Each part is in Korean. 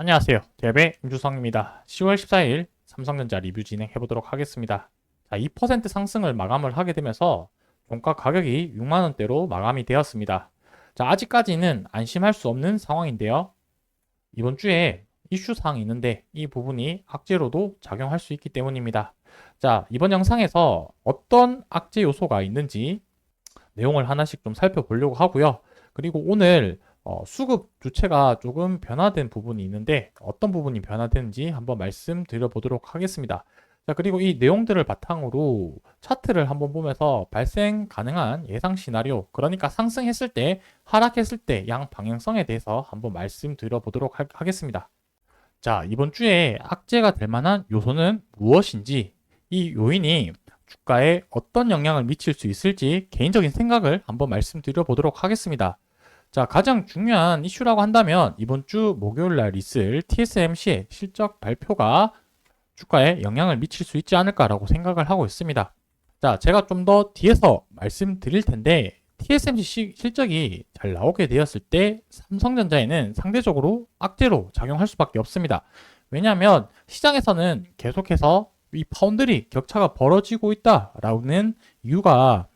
안녕하세요. 대배 임주성입니다. 10월 14일 삼성전자 리뷰 진행해 보도록 하겠습니다. 자, 2% 상승을 마감을 하게 되면서 종가 가격이 6만 원대로 마감이 되었습니다. 자, 아직까지는 안심할 수 없는 상황인데요. 이번 주에 이슈 사항이 있는데 이 부분이 악재로도 작용할 수 있기 때문입니다. 자, 이번 영상에서 어떤 악재 요소가 있는지 내용을 하나씩 좀 살펴보려고 하고요. 그리고 오늘 수급 주체가 조금 변화된 부분이 있는데 어떤 부분이 변화되는지 한번 말씀드려 보도록 하겠습니다. 자, 그리고 이 내용들을 바탕으로 차트를 한번 보면서 발생 가능한 예상 시나리오, 그러니까 상승했을 때, 하락했을 때 양 방향성에 대해서 한번 말씀드려 보도록 하겠습니다. 자, 이번 주에 악재가 될 만한 요소는 무엇인지, 이 요인이 주가에 어떤 영향을 미칠 수 있을지 개인적인 생각을 한번 말씀드려 보도록 하겠습니다. 자, 가장 중요한 이슈라고 한다면 이번 주 목요일 날 있을 TSMC의 실적 발표가 주가에 영향을 미칠 수 있지 않을까라고 생각을 하고 있습니다. 자, 제가 좀 더 뒤에서 말씀드릴 텐데 TSMC 실적이 잘 나오게 되었을 때 삼성전자에는 상대적으로 악재로 작용할 수밖에 없습니다. 왜냐하면 시장에서는 계속해서 이 파운드리 격차가 벌어지고 있다라는 이유가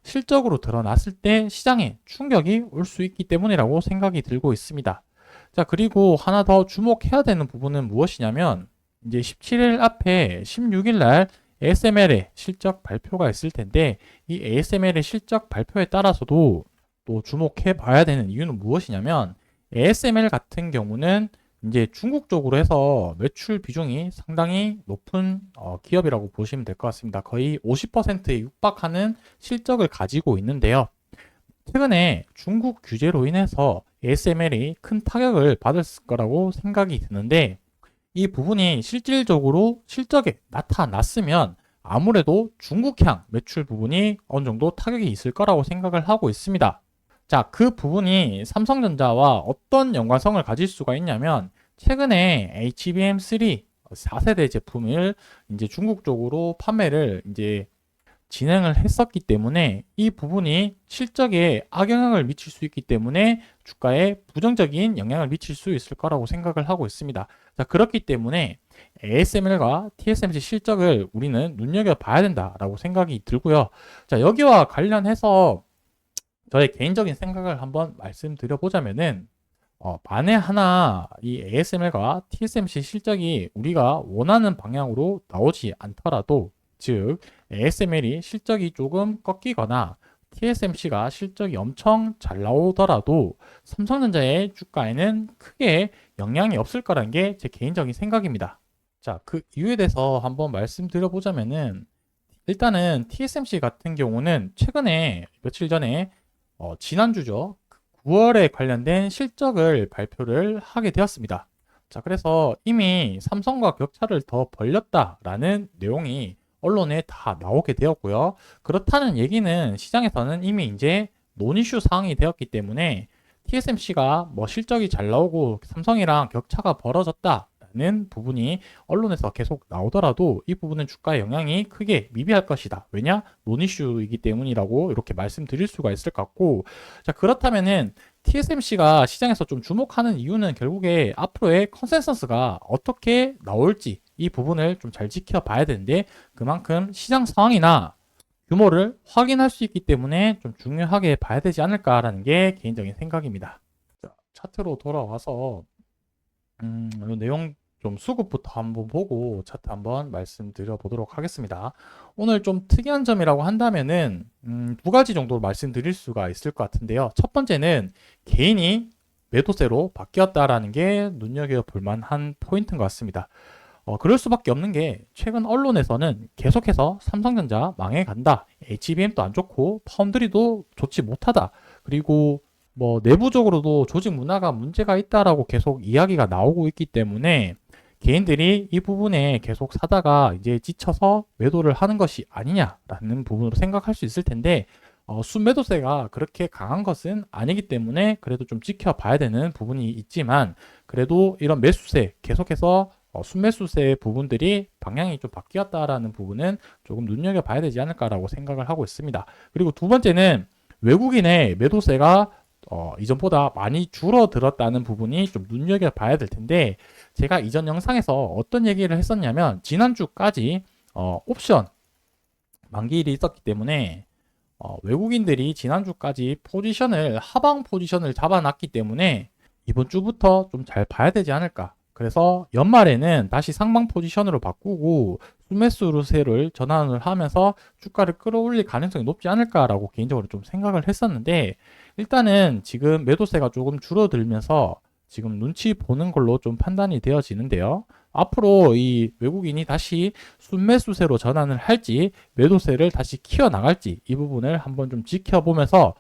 실적으로 드러났을 때 시장에 충격이 올 수 있기 때문이라고 생각이 들고 있습니다. 자, 그리고 하나 더 주목해야 되는 부분은 무엇이냐면 이제 17일 앞에 16일 날 ASML의 실적 발표가 있을 텐데 이 ASML의 실적 발표에 따라서도 또 주목해 봐야 되는 이유는 무엇이냐면 ASML 같은 경우는 이제 중국 쪽으로 해서 매출 비중이 상당히 높은 기업이라고 보시면 될 것 같습니다. 거의 50%에 육박하는 실적을 가지고 있는데요. 최근에 중국 규제로 인해서 ASML이 큰 타격을 받을 거라고 생각이 드는데 이 부분이 실질적으로 실적에 나타났으면 아무래도 중국향 매출 부분이 어느 정도 타격이 있을 거라고 생각을 하고 있습니다. 자, 그 부분이 삼성전자와 어떤 연관성을 가질 수가 있냐면 최근에 HBM3 4세대 제품을 이제 중국 쪽으로 판매를 이제 진행을 했었기 때문에 이 부분이 실적에 악영향을 미칠 수 있기 때문에 주가에 부정적인 영향을 미칠 수 있을 거라고 생각을 하고 있습니다. 자, 그렇기 때문에 ASML과 TSMC 실적을 우리는 눈여겨봐야 된다라고 생각이 들고요. 자, 여기와 관련해서 저의 개인적인 생각을 한번 말씀드려 보자면은 만에 하나 이 ASML과 TSMC 실적이 우리가 원하는 방향으로 나오지 않더라도, 즉 ASML이 실적이 조금 꺾이거나 TSMC가 실적이 엄청 잘 나오더라도 삼성전자의 주가에는 크게 영향이 없을 거라는 게 제 개인적인 생각입니다. 자, 그 이유에 대해서 한번 말씀드려 보자면은 일단은 TSMC 같은 경우는 최근에 며칠 전에 지난주죠. 9월에 관련된 실적을 발표를 하게 되었습니다. 자, 그래서 이미 삼성과 격차를 더 벌렸다라는 내용이 언론에 다 나오게 되었고요. 그렇다는 얘기는 시장에서는 이미 이제 논이슈 사항이 되었기 때문에 TSMC가 뭐 실적이 잘 나오고 삼성이랑 격차가 벌어졌다라는 부분이 언론에서 계속 나오더라도 이 부분은 주가에 영향이 크게 미비할 것이다. 왜냐? 논이슈이기 때문이라고 이렇게 말씀드릴 수가 있을 것 같고, 자, 그렇다면은 TSMC가 시장에서 좀 주목하는 이유는 결국에 앞으로의 컨센서스가 어떻게 나올지 이 부분을 좀 잘 지켜봐야 되는데 그만큼 시장 상황이나 규모를 확인할 수 있기 때문에 좀 중요하게 봐야 되지 않을까라는 게 개인적인 생각입니다. 자, 차트로 돌아와서 이 내용 좀 수급부터 한번 보고 차트 한번 말씀드려 보도록 하겠습니다. 오늘 좀 특이한 점이라고 한다면은 두 가지 정도 말씀드릴 수가 있을 것 같은데요. 첫 번째는 개인이 매도세로 바뀌었다라는 게 눈여겨볼 만한 포인트인 것 같습니다. 그럴 수밖에 없는 게 최근 언론에서는 계속해서 삼성전자 망해간다, HBM도 안 좋고 파운드리도 좋지 못하다, 그리고 뭐 내부적으로도 조직 문화가 문제가 있다라고 계속 이야기가 나오고 있기 때문에 개인들이 이 부분에 계속 사다가 이제 지쳐서 매도를 하는 것이 아니냐라는 부분으로 생각할 수 있을 텐데 순매도세가 그렇게 강한 것은 아니기 때문에 그래도 좀 지켜봐야 되는 부분이 있지만 그래도 이런 매수세 계속해서 순매수세 부분들이 방향이 좀 바뀌었다라는 부분은 조금 눈여겨봐야 되지 않을까라고 생각을 하고 있습니다. 그리고 두 번째는 외국인의 매도세가 이전보다 많이 줄어들었다는 부분이 좀 눈여겨봐야 될 텐데, 제가 이전 영상에서 어떤 얘기를 했었냐면 지난주까지 옵션 만기일이 있었기 때문에 외국인들이 지난주까지 하방 포지션을 잡아놨기 때문에 이번 주부터 좀 잘 봐야 되지 않을까. 그래서 연말에는 다시 상방 포지션으로 바꾸고 순매수 루세를 전환을 하면서 주가를 끌어올릴 가능성이 높지 않을까라고 개인적으로 좀 생각을 했었는데, 일단은 지금 매도세가 조금 줄어들면서 지금 눈치 보는 걸로 좀 판단이 되어지는데요. 앞으로 이 외국인이 다시 순매수세로 전환을 할지 매도세를 다시 키워나갈지 이 부분을 한번 좀 지켜보면서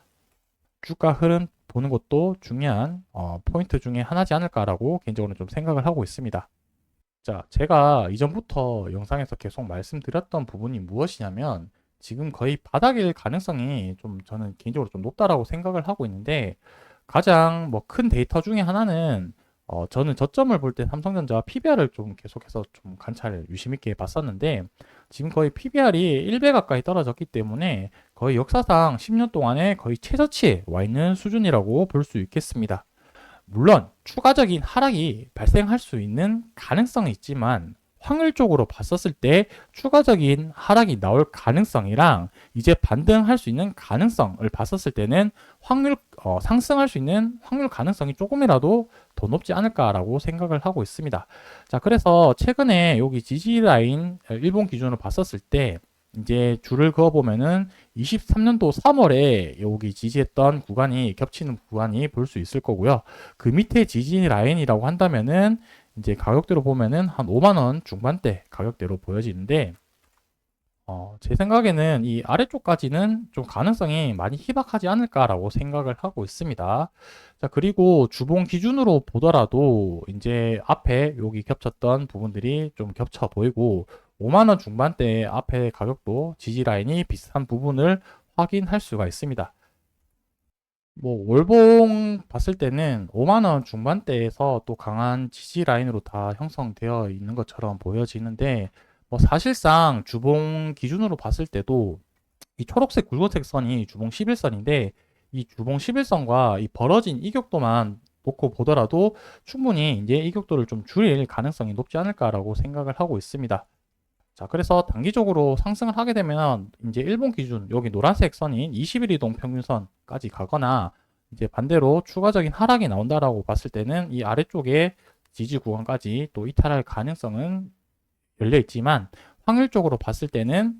주가 흐름 보는 것도 중요한 포인트 중에 하나지 않을까라고 개인적으로 좀 생각을 하고 있습니다. 자, 제가 이전부터 영상에서 계속 말씀드렸던 부분이 무엇이냐면 지금 거의 바닥일 가능성이 좀 저는 개인적으로 좀 높다라고 생각을 하고 있는데, 가장 뭐 큰 데이터 중에 하나는 저는 저점을 볼 때 삼성전자 PBR을 좀 계속해서 좀 관찰을 유심 있게 봤었는데, 지금 거의 PBR이 1배 가까이 떨어졌기 때문에 거의 역사상 10년 동안에 거의 최저치에 와 있는 수준이라고 볼 수 있겠습니다. 물론 추가적인 하락이 발생할 수 있는 가능성이 있지만, 확률적으로 봤었을 때 추가적인 하락이 나올 가능성이랑 이제 반등할 수 있는 가능성을 봤었을 때는 상승할 수 있는 확률 가능성이 조금이라도 더 높지 않을까라고 생각을 하고 있습니다. 자, 그래서 최근에 여기 지지 라인 일본 기준으로 봤었을 때 이제 줄을 그어 보면은 23년도 3월에 여기 지지했던 구간이 겹치는 구간이 볼 수 있을 거고요. 그 밑에 지지 라인이라고 한다면은 이제 가격대로 보면은 한 5만 원 중반대 가격대로 보여지는데, 제 생각에는 이 아래쪽까지는 좀 가능성이 많이 희박하지 않을까라고 생각을 하고 있습니다. 자, 그리고 주봉 기준으로 보더라도 이제 앞에 여기 겹쳤던 부분들이 좀 겹쳐 보이고 5만 원 중반대 앞에 가격도 지지 라인이 비슷한 부분을 확인할 수가 있습니다. 뭐 월봉 봤을 때는 5만 원 중반대에서 또 강한 지지 라인으로 다 형성되어 있는 것처럼 보여지는데, 뭐 사실상 주봉 기준으로 봤을 때도 이 초록색 굵은색 선이 주봉 11선인데, 이 주봉 11선과 이 벌어진 이격도만 놓고 보더라도 충분히 이제 이격도를 좀 줄일 가능성이 높지 않을까라고 생각을 하고 있습니다. 자, 그래서 단기적으로 상승을 하게 되면 이제 일본 기준 여기 노란색 선인 21 이동 평균선까지 가거나, 이제 반대로 추가적인 하락이 나온다라고 봤을 때는 이 아래쪽에 지지 구간까지 또 이탈할 가능성은 열려 있지만, 확률적으로 봤을 때는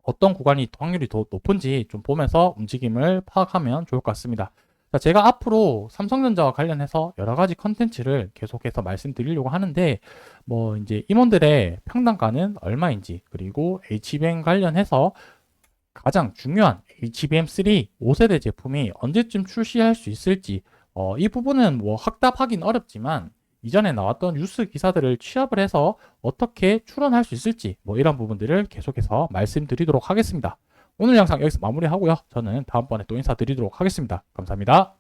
어떤 구간이 확률이 더 높은지 좀 보면서 움직임을 파악하면 좋을 것 같습니다. 자, 제가 앞으로 삼성전자와 관련해서 여러 가지 컨텐츠를 계속해서 말씀드리려고 하는데, 뭐 이제 임원들의 평단가는 얼마인지, 그리고 HBM 관련해서 가장 중요한 HBM3 5세대 제품이 언제쯤 출시할 수 있을지, 이 부분은 뭐 확답하긴 어렵지만 이전에 나왔던 뉴스 기사들을 취합을 해서 어떻게 추론할 수 있을지, 뭐 이런 부분들을 계속해서 말씀드리도록 하겠습니다. 오늘 영상 여기서 마무리하고요. 저는 다음번에 또 인사드리도록 하겠습니다. 감사합니다.